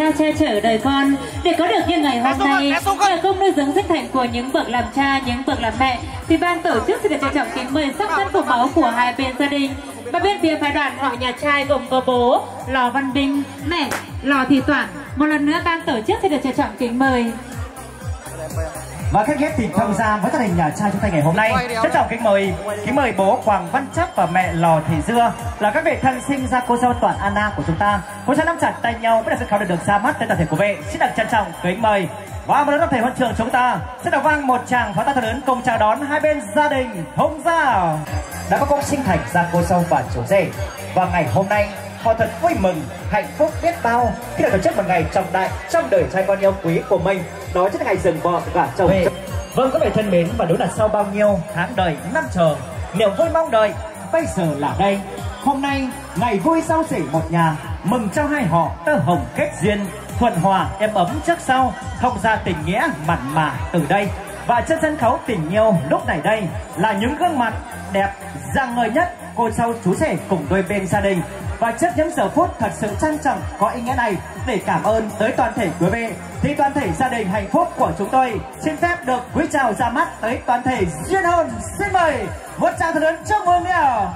Cha che chở đời con để có được như ngày hôm nay. Nhờ công nuôi dưỡng sinh thành của những bậc làm cha, những bậc làm mẹ, thì ban tổ chức xin được trân trọng kính mời sắc thân của máu của hai bên gia đình. Và bên phía phái đoàn họ nhà trai gồm có bố Lò Văn Binh, mẹ Lò Thị Toản. Một lần nữa ban tổ chức xin được trân trọng kính mời. Và khách ghép thì tham gia với gia đình nhà trai chúng ta ngày hôm nay. Trân trọng kính mời bố Hoàng Văn Chấp và mẹ Lò Thị Dưa là các vị thân sinh ra cô dâu Toản Anna của chúng ta. Cô sẽ nắm chặt tay nhau với sân khấu được ra mắt tên toàn thể của vệ. Xin được trân trọng kính mời. Và một lần tập thể huân trường chúng ta sẽ đọc vang một tràng pháo tay thật lớn cùng chào đón hai bên gia đình thông gia đã có công sinh thành ra cô dâu và chú rể. Và ngày hôm nay họ thật vui mừng, hạnh phúc biết bao khi được tổ chức một ngày trọng đại trong đời trai con yêu quý của mình. Đó chính là ngày dừng bọ gả chồng. Vâng, các vị thân mến, và đúng là sau bao nhiêu tháng đời năm chờ, niềm vui mong đợi bây giờ là đây. Hôm nay ngày vui giao rể một nhà, mừng cho hai họ tơ hồng kết duyên, thuận hòa êm ấm trước sau, thông gia tình nghĩa mặn mà từ đây. Và trên sân khấu tình yêu lúc này đây là những gương mặt đẹp rạng ngời nhất cô dâu chú rể cùng đôi bên gia đình. Và trước những giờ phút thật sự trang trọng có ý nghĩa này, để cảm ơn tới toàn thể quý vị, thì toàn thể gia đình hạnh phúc của chúng tôi xin phép được quý chào ra mắt tới toàn thể duyên hôn. Xin mời một tràng thật lớn chúc mừng nào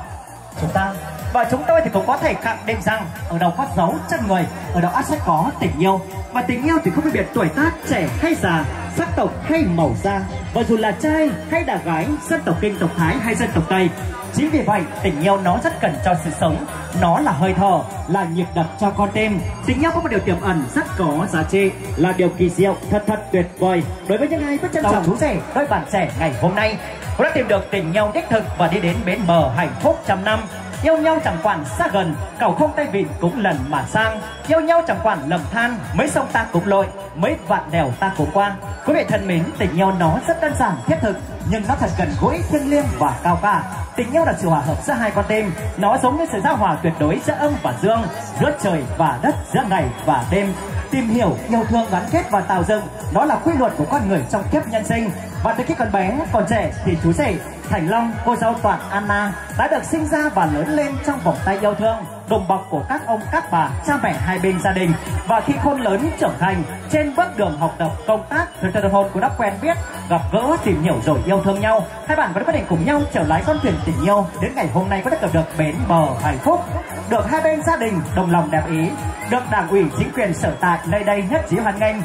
chúng ta. Và chúng tôi thì cũng có thể khẳng định rằng ở đâu có dấu chân người, ở đâu ắt sẽ có tình yêu. Và tình yêu thì không phân biệt tuổi tác trẻ hay già, sắc tộc hay màu da, và dù là trai hay là gái, dân tộc Kinh, tộc Thái hay dân tộc Tây. Chính vì vậy tình yêu nó rất cần cho sự sống, nó là hơi thở, là nhịp đập cho con tim. Tình yêu có một điều tiềm ẩn rất có giá trị, là điều kỳ diệu thật tuyệt vời đối với những ai biết trân trọng chú rể đôi bạn trẻ ngày hôm nay cũng đã tìm được tình yêu đích thực và đi đến bến bờ hạnh phúc trăm năm. Yêu nhau chẳng quản xa gần, cầu không tay vịn cũng lần mà sang. Yêu nhau chẳng quản lầm than, mấy sông ta cũng lội, mấy vạn đèo ta cũng qua. Quý vị thân mến, tình yêu nó rất đơn giản thiết thực, nhưng nó thật gần gũi, thiêng liêng và cao cả. Tình yêu là sự hòa hợp giữa hai con tim, nó giống như sự giao hòa tuyệt đối giữa âm và dương, giữa trời và đất, giữa ngày và đêm. Tìm hiểu, yêu thương, gắn kết và tạo dựng, đó là quy luật của con người trong kiếp nhân sinh. Và từ khi còn bé, còn trẻ thì chú rể Thành Long, cô dâu Toản Anna đã được sinh ra và lớn lên trong vòng tay yêu thương, đùm bọc của các ông các bà, cha mẹ hai bên gia đình. Và khi khôn lớn trưởng thành, trên bước đường học tập, công tác, rồi kết hôn cũng đã quen biết, gặp gỡ, tìm hiểu rồi yêu thương nhau. Hai bạn có quyết định cùng nhau chở lái con thuyền tình yêu đến ngày hôm nay có được bến bờ hạnh phúc, được hai bên gia đình đồng lòng đẹp ý, được Đảng ủy chính quyền sở tại nơi đây nhất trí hoan nghênh.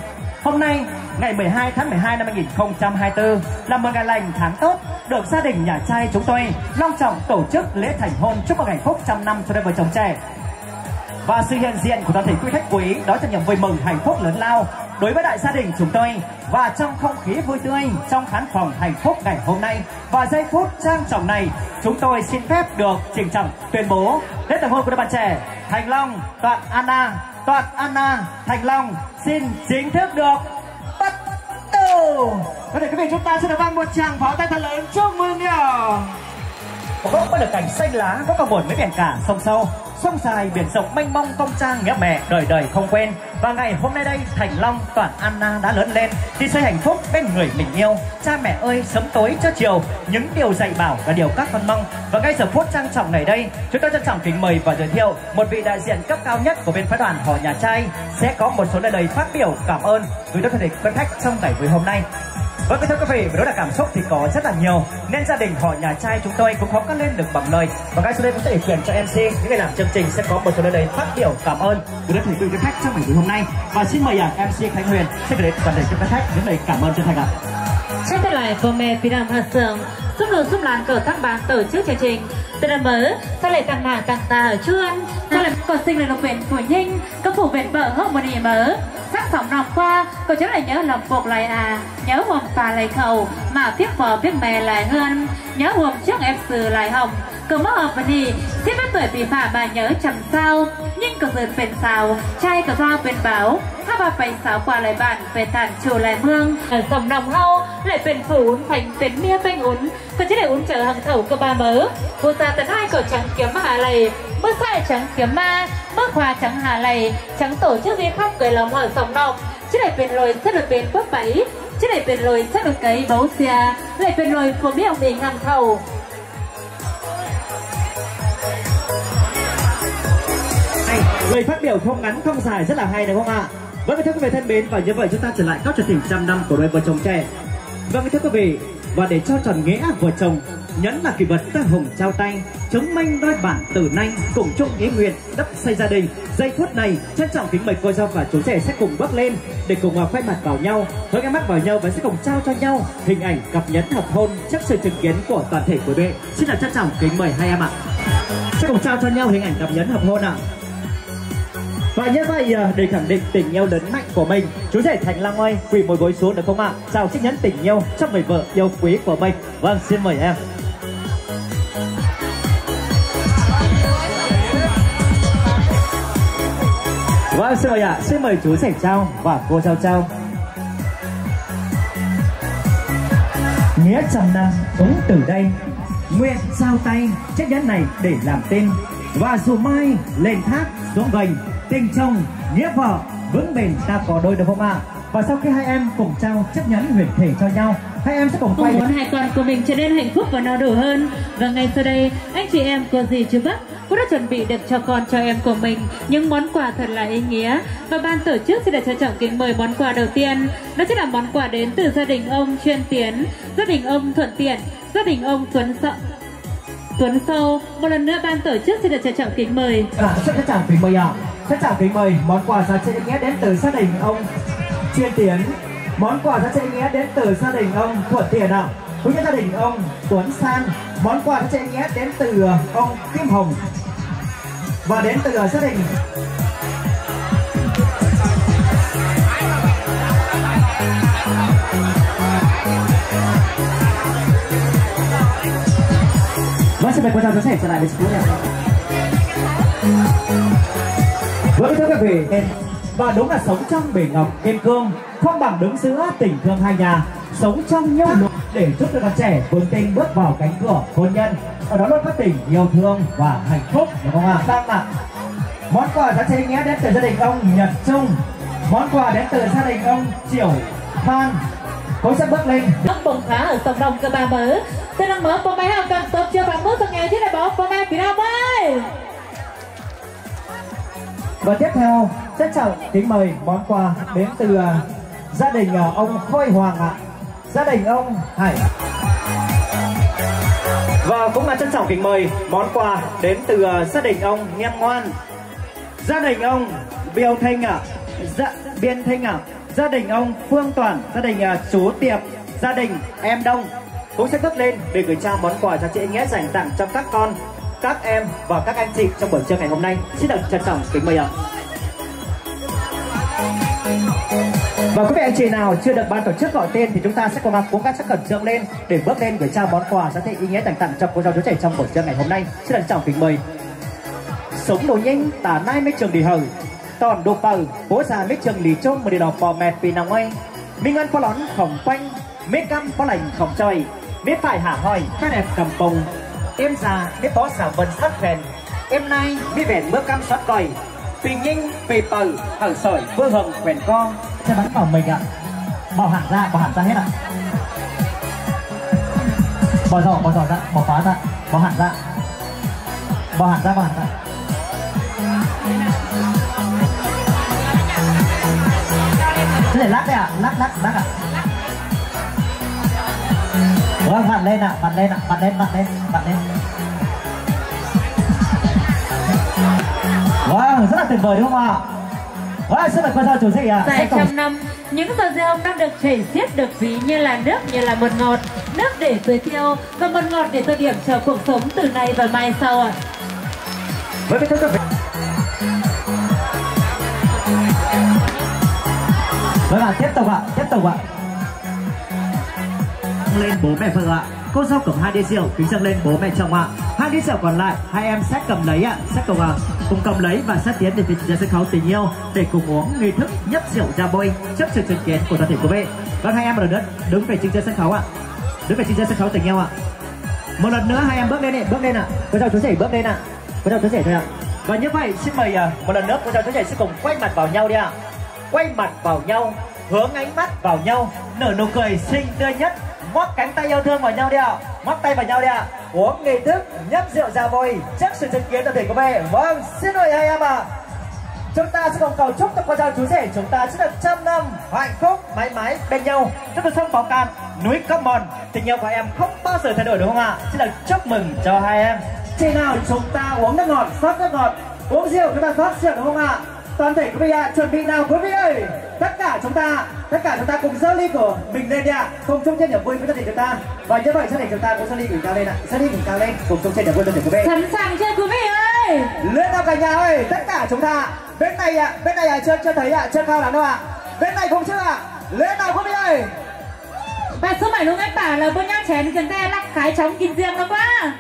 Hôm nay, ngày 12 tháng 12 năm 2024 là một ngày lành tháng tốt, được gia đình nhà trai chúng tôi long trọng tổ chức lễ thành hôn chúc mừng hạnh phúc trăm năm cho đôi vợ chồng trẻ. Và sự hiện diện của toàn thể quý khách quý đó cho niềm vui mừng hạnh phúc lớn lao đối với đại gia đình chúng tôi. Và trong không khí vui tươi, trong khán phòng hạnh phúc ngày hôm nay và giây phút trang trọng này, chúng tôi xin phép được trịnh trọng tuyên bố lễ thành hôn của đôi bạn trẻ Thành Long, Toản Anna, Thành Long xin chính thức được bắt đầu. Có thể quý vị chúng ta sẽ được vang một tràng pháo tay thật lớn chúc mừng nhau. Có được cảnh xanh lá, có cả buồn mấy biển cả sông sâu, sông dài biển rộng mênh mông công trang nghĩa mẹ đời đời không quên. Và ngày hôm nay đây, Thành Long, Toản Anna đã lớn lên thì xây hạnh phúc bên người mình yêu. Cha mẹ ơi, sớm tối cho chiều, những điều dạy bảo là điều các con mong. Và ngay giờ phút trang trọng này đây, chúng tôi trân trọng kính mời và giới thiệu một vị đại diện cấp cao nhất của bên phái đoàn họ nhà trai sẽ có một số lời phát biểu cảm ơn gửi tới toàn thể quý khách trong ngày vui hôm nay. Vâng, thưa quý vị, và đó là cảm xúc thì có rất là nhiều, nên gia đình họ nhà trai chúng tôi cũng khó cất lên được bằng lời. Và ngay sau đây cũng sẽ để quyền cho MC, những người làm chương trình sẽ có một số lời phát biểu cảm ơn gửi đến quý khách trong ngày vui hôm nay. Và xin mời MC Khánh Huyền sẽ gửi đến toàn thể quý khách những lời cảm ơn chân thành ạ. Trước tiên lại của mẹ Phi Đàm Hà Sương giúp đồ giúp làn cờ thác bán tổ chức chương trình từ năm mới sau lại tặng nàng tặng ta ở chuông sau lại còn sinh là lục viện của Nhinh có phủ viện vợ hậu một điểm mới sắc sóng nòng qua cô cháu lại nhớ lòng phục lại nhớ hôm phà lại khẩu mà tiếc vợ biết mẹ lại hơn nhớ hôm trước em xử lại hồng cứ mất hợp vấn đề tiếp với tuổi bị phà bà nhớ chẳng sao nhưng cờ rượt bên xào trai cờ dao bên báo hai bà phải xáo qua lại bạn về tản chùa lại mương ở dòng đồng hâu lại bên phủ thành tên mía bên uốn còn chỉ để uốn chờ hàng thầu cơ ba mớ vô ra tận hai cờ trắng kiếm hà lầy bước sai trắng kiếm ma bước hòa trắng hà lầy trắng tổ chức di khóc cười lòng ở dòng đồng chỉ để bên lồi sẽ được bên bước bảy chỉ để bên lồi sẽ được cái bấu xìa lại bên lồi của biết ông đình hàng thầu. Lời phát biểu không ngắn không dài rất là hay đúng không ạ? Vâng, thưa quý vị thân mến, và như vậy chúng ta trở lại các chương trình 100 năm của đôi vợ chồng trẻ. Vâng, thưa quý vị, và để cho tròn nghĩa vợ chồng nhấn là kỷ vật ta hồng trao tay, chứng minh đôi bản từ nay cùng chung ý nguyện đắp xây gia đình. Giây phút này trân trọng kính mời cô dâu và chú rể sẽ cùng bước lên để cùng quay mặt vào nhau, hướng ánh mắt vào nhau và sẽ cùng trao cho nhau hình ảnh cặp nhẫn hợp hôn trước sự chứng kiến của toàn thể quý vị. Xin được trân trọng kính mời hai em ạ. Sẽ cùng trao cho nhau hình ảnh cặp nhẫn hợp hôn ạ. Và như vậy để khẳng định tình yêu lớn mạnh của mình, chú rể Thành Long ơi, quỳ một gối xuống được không ạ? Chào chiếc nhẫn tình yêu cho người vợ yêu quý của mình. Vâng, xin mời em. Vâng, xin mời ạ. Xin mời chú rể trao và cô dâu trao. Nghĩa trăm năm đúng từ đây, nguyện trao tay chiếc nhẫn này để làm tên. Và dù mai lên thác xuống gành, tình chồng nghĩa vợ vững bền ta có đôi được không ạ? Và sau khi hai em cùng trao chiếc nhẫn huyền thể cho nhau, hai em sẽ cùng quay muốn hai con của mình trở nên hạnh phúc và no đủ hơn. Và ngay sau đây, anh chị em cô dì chú bác cũng đã chuẩn bị được cho con cho em của mình những món quà thật là ý nghĩa. Và ban tổ chức xin được trân trọng kính mời món quà đầu tiên, đó chính là món quà đến từ gia đình ông Chuyên Tiến, gia đình ông Thuận Tiện, gia đình ông Tuấn Sâu. Một lần nữa ban tổ chức xin được trân trọng kính mời. Rất trân trọng kính mời ạ. Trân trọng kính mời món quà giá trị ý nghĩa đến từ gia đình ông Chuyên Tiến, món quà giá trị ý nghĩa đến từ gia đình ông Thuận Tiện ạ. Cũng như gia đình ông Tuấn San, món quà giá trị ý nghĩa đến từ ông Kim Hồng và đến từ gia đình Vâng, xin mời cô giáo chú rể trở lại với chú nhé. Vâng, thưa quý vị, và đúng là sống trong bể ngọc kiên cương, không bằng đứng giữa tình thương hai nhà, sống trong nhau nụ để giúp cho con trẻ vươn tin bước vào cánh cửa hôn nhân, ở đó luôn có tình yêu thương và hạnh phúc, đúng không ạ? Sang ạ. Món quà giá trị ý nghĩa đến từ gia đình ông Nhật Trung, món quà đến từ gia đình ông Triểu Phan. Cô sẽ bước lên. Ông bồng khá ở sông Đông cơ ba mớ. Tôi đang mở bộ máy hàng cần tốt chưa bằng mớ sang nghèo chứ này bỏ bộ máy bị đau ơi. Và tiếp theo trân trọng kính mời món quà đến từ gia đình ông Khôi Hoàng ạ, gia đình ông Hải. Và cũng là trân trọng kính mời món quà đến từ gia đình ông Nghiêm Ngoan, gia đình ông Biêu Thanh ạ, Biên Thanh ạ, gia đình ông Phương Toàn, gia đình chú Tiệp, gia đình em Đông cũng sẽ bước lên để gửi trao món quà giá trị ý nghĩa dành tặng cho các con, các em và các anh chị trong buổi trưa ngày hôm nay. Xin được trân trọng kính mời ạ. Và quý vị anh chị nào chưa được ban tổ chức gọi tên thì chúng ta sẽ cùng cố gắng khẩn trương lên để bước lên gửi trao món quà giá trị ý nghĩa dành tặng cho cô dâu chú rể trong buổi trưa ngày hôm nay. Xin được trân trọng kính mời. Sống đồ nhanh tả nai mấy trường đi hờ, toàn đồ bờ bố già mấy trường lì trông một điều đỏ bò mẹt vì nào ngay. Minh Ân có lón khổng quanh, mấy căm có lành khổng trời, mấy phải hả hoi các đẹp cầm bồng. Em già mấy bó xả vân sắt phèn, em nay mấy vẹn mưa căm sót còi. Bình nhanh về bờ hở sỏi vơ hồng quèn con sẽ bắn vào mình ạ. Bỏ hẳn ra hết ạ. Bỏ giỏ ra, bỏ phá ra, bỏ hẳn ra. Thế để lắc đấy ạ, lắc ạ. Vâng, vặn lên. Wow, rất là tuyệt vời đúng không ạ? Wow, xin mời cô dâu chủ rể ạ. Dài trăm năm, những giọt rượu hồng đang được chảy xiết được ví như là nước, như là mật ngọt, nước để tưới tiêu và mật ngọt để tô điểm cho cuộc sống từ nay và mai sau ạ. Với cái thưa quý vị. Vâng ạ, tiếp tục ạ. Lên bố mẹ vợ ạ. Cô dâu cầm 2 đĩa rượu kính dâng lên bố mẹ chồng ạ. 2 đĩa rượu còn lại hai em sẽ cầm lấy ạ, cùng cầm lấy và sẽ tiến về phía trên sân khấu tình yêu để cùng uống nghi thức nhấp rượu ra bôi trước sự chứng kiến của toàn thể quý vị. Vâng, hai em một lần nữa đứng về trên sân khấu ạ, đứng về trên sân khấu tình yêu ạ. Một lần nữa hai em bước lên ạ. Cô dâu chú rể bước lên ạ, cô dâu chú rể thôi ạ. Và như vậy xin mời một lần nữa cô dâu chú rể sẽ cùng quay mặt vào nhau đi ạ, quay mặt vào nhau, hướng ánh mắt vào nhau, nở nụ cười xinh tươi nhất, ngoắc cánh tay yêu thương vào nhau đi ạ, ngoắc tay vào nhau đi ạ. Uống nghi thức nhấp rượu ra bôi trước sự chứng kiến toàn thể của bé. Vâng, xin mời hai em ạ. Chúng ta sẽ cùng cầu chúc cho con dâu chú rể chúng ta sẽ được trăm năm hạnh phúc mãi mãi bên nhau. Trong cuộc sống bảo cạn núi Cốc Mòn, tình yêu của em không bao giờ thay đổi đúng không ạ? Xin được chúc mừng cho hai em. Chị nào chúng ta uống nước ngọt, rót nước ngọt, uống rượu chúng ta rót rượu đúng không ạ? Toàn thể quý vị ạ, chuẩn bị nào quý vị ơi. Tất cả chúng ta cùng giơ ly của mình lên đi ạ, cùng chung trên niềm vui với gia đình chúng ta. Và như vậy gia đình chúng ta cũng giơ ly cùng cao lên ạ, giơ ly cùng cao lên, cùng chung trên niềm vui với gia đình quý vị. Sẵn sàng chưa quý vị ơi? Lên nào cả nhà ơi, tất cả chúng ta. Bên này ạ, chưa thấy ạ, chưa cao lắm đâu ạ. Bên này cũng chưa ạ. Lên nào quý vị ơi. Bà số 7 lúc anh bảo là bữa nhau chén gần đây lắc cái chóng kín riêng lắm quá.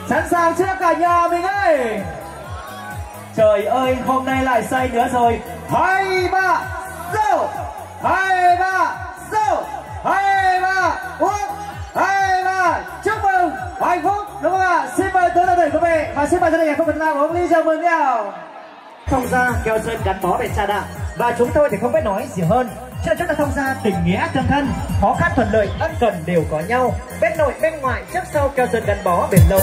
Sẵn sàng chưa cả nhà mình ơi? Trời ơi, hôm nay lại say nữa rồi. 2, 3, go. 2, 3, go. 2, 3, uống. 2, 3, chúc mừng hạnh phúc đúng không ạ? Xin mời tới toàn thể quý vị và xin mời gia đình hạnh phúc Việt Nam uống ly chào mừng nhau. Thông gia keo sơn gắn bó bền chặt ạ. Và chúng tôi thì không biết nói gì hơn. Cho nên chúng ta thông gia tình nghĩa tương thân, khó khăn thuận lợi ân cần đều có nhau. Bên nội bên ngoại trước sau keo sơn gắn bó bền lâu.